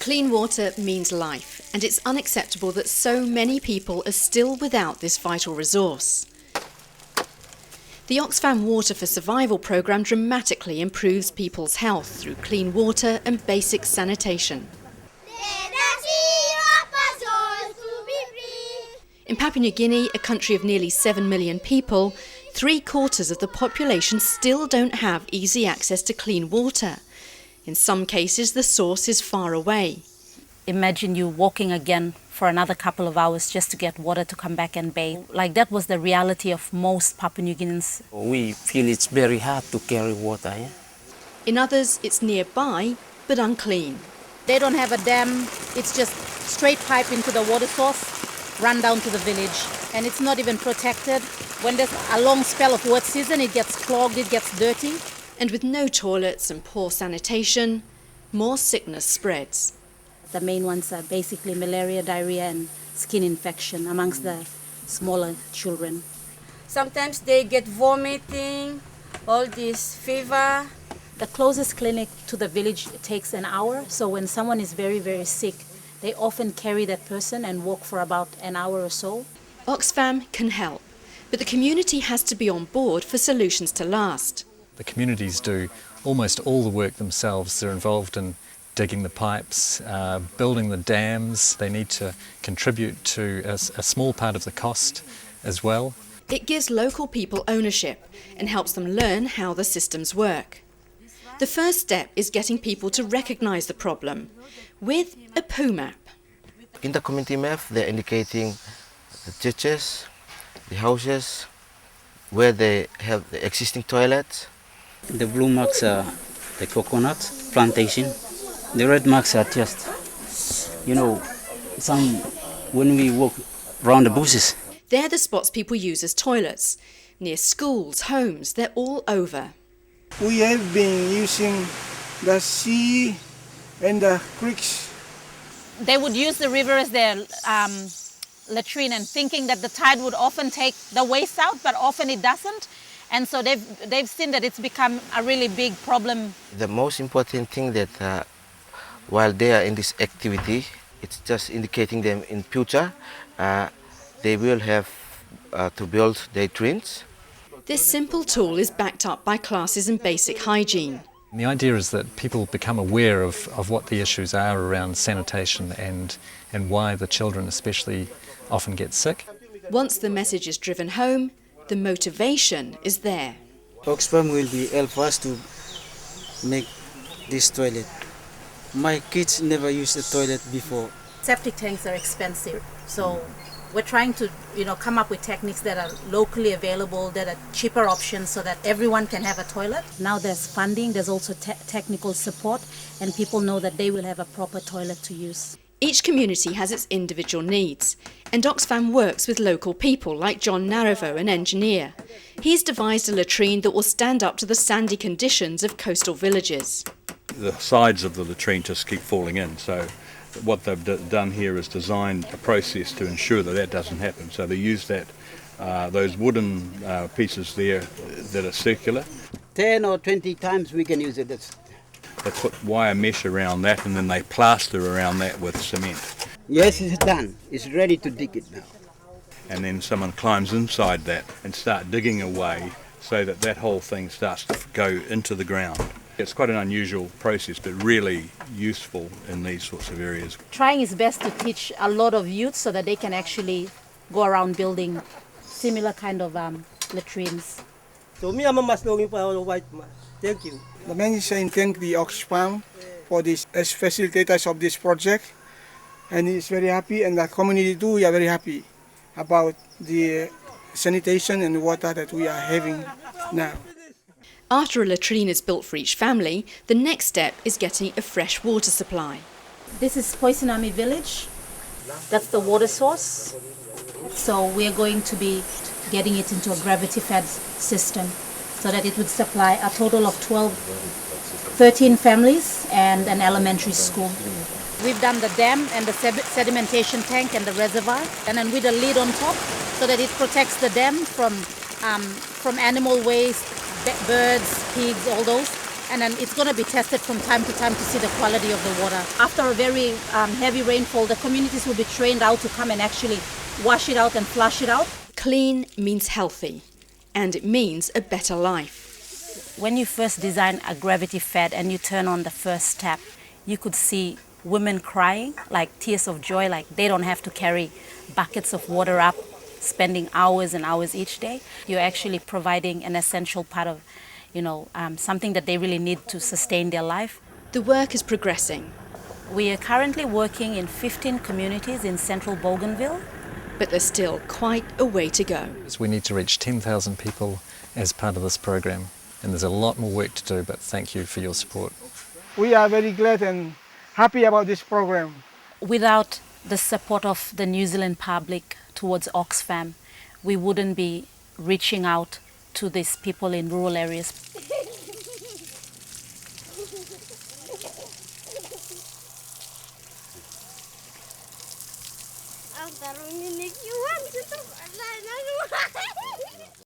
Clean water means life, and it's unacceptable that so many people are still without this vital resource. The Oxfam Water for Survival programme dramatically improves people's health through clean water and basic sanitation. In Papua New Guinea, a country of nearly 7 million people, 3/4 of the population still don't have easy access to clean water. In some cases, the source is far away. Imagine you walking again for another couple of hours just to get water to come back and bathe. Like that was the reality of most Papua New Guineans. We feel it's very hard to carry water. Yeah? In others, it's nearby, but unclean. They don't have a dam, it's just straight pipe into the water source, run down to the village. And it's not even protected. When there's a long spell of wet season, it gets clogged, it gets dirty. And with no toilets and poor sanitation, more sickness spreads. The main ones are basically malaria, diarrhea and skin infection amongst the smaller children. Sometimes they get vomiting, all this fever. The closest clinic to the village takes an hour, so when someone is very, very sick, they often carry that person and walk for about an hour or so. Oxfam can help, but the community has to be on board for solutions to last. The communities do almost all the work themselves. They're involved in digging the pipes, building the dams. They need to contribute to a small part of the cost as well. It gives local people ownership and helps them learn how the systems work. The first step is getting people to recognise the problem with a poo map. In the community map, they're indicating the churches, the houses, where they have the existing toilets. The blue marks are the coconut plantation. The red marks are just, when we walk around the bushes. They're the spots people use as toilets. Near schools, homes, they're all over. We have been using the sea and the creeks. They would use the river as their latrine and thinking that the tide would often take the waste out, but often it doesn't. And so they've seen that it's become a really big problem. The most important thing that while they are in this activity, it's just indicating them in future they will have to build their drains. This simple tool is backed up by classes in basic hygiene. The idea is that people become aware of what the issues are around sanitation and why the children especially often get sick. Once the message is driven home, the motivation is there. Oxfam will be help us to make this toilet. My kids never used a toilet before. Septic tanks are expensive, so we're trying to come up with techniques that are locally available, that are cheaper options so that everyone can have a toilet. Now there's funding, there's also technical support, and people know that they will have a proper toilet to use. Each community has its individual needs, and Oxfam works with local people like John Narivau, an engineer. He's devised a latrine that will stand up to the sandy conditions of coastal villages. The sides of the latrine just keep falling in, so what they've done here is designed a process to ensure that doesn't happen. So they use those wooden pieces there that are circular. 10 or 20 times we can use it. They put wire mesh around that and then they plaster around that with cement. Yes, it's done. It's ready to dig it now. And then someone climbs inside that and start digging away so that whole thing starts to go into the ground. It's quite an unusual process, but really useful in these sorts of areas. Trying his best to teach a lot of youth so that they can actually go around building similar kind of latrines. Thank you. The man is saying thank the Oxfam for this as facilitators of this project, and he's very happy, and the community too. We are very happy about the sanitation and water that we are having now. After a latrine is built for each family, the next step is getting a fresh water supply. This is Poisinami village. That's the water source. So we're going to be getting it into a gravity-fed system so that it would supply a total of 13 families and an elementary school. We've done the dam and the sedimentation tank and the reservoir, and then with a lid on top so that it protects the dam from animal waste, birds, pigs, all those. and then it's going to be tested from time to time to see the quality of the water. After a very heavy rainfall, the communities will be trained out to come and actually wash it out and flush it out. Clean means healthy, and it means a better life. When you first design a gravity fed and you turn on the first tap, you could see women crying, like tears of joy, like they don't have to carry buckets of water up, spending hours and hours each day. You're actually providing an essential part of, something that they really need to sustain their life. The work is progressing. We are currently working in 15 communities in central Bougainville. But there's still quite a way to go. We need to reach 10,000 people as part of this program, and there's a lot more work to do, but thank you for your support. We are very glad and happy about this program. Without the support of the New Zealand public towards Oxfam, we wouldn't be reaching out to these people in rural areas.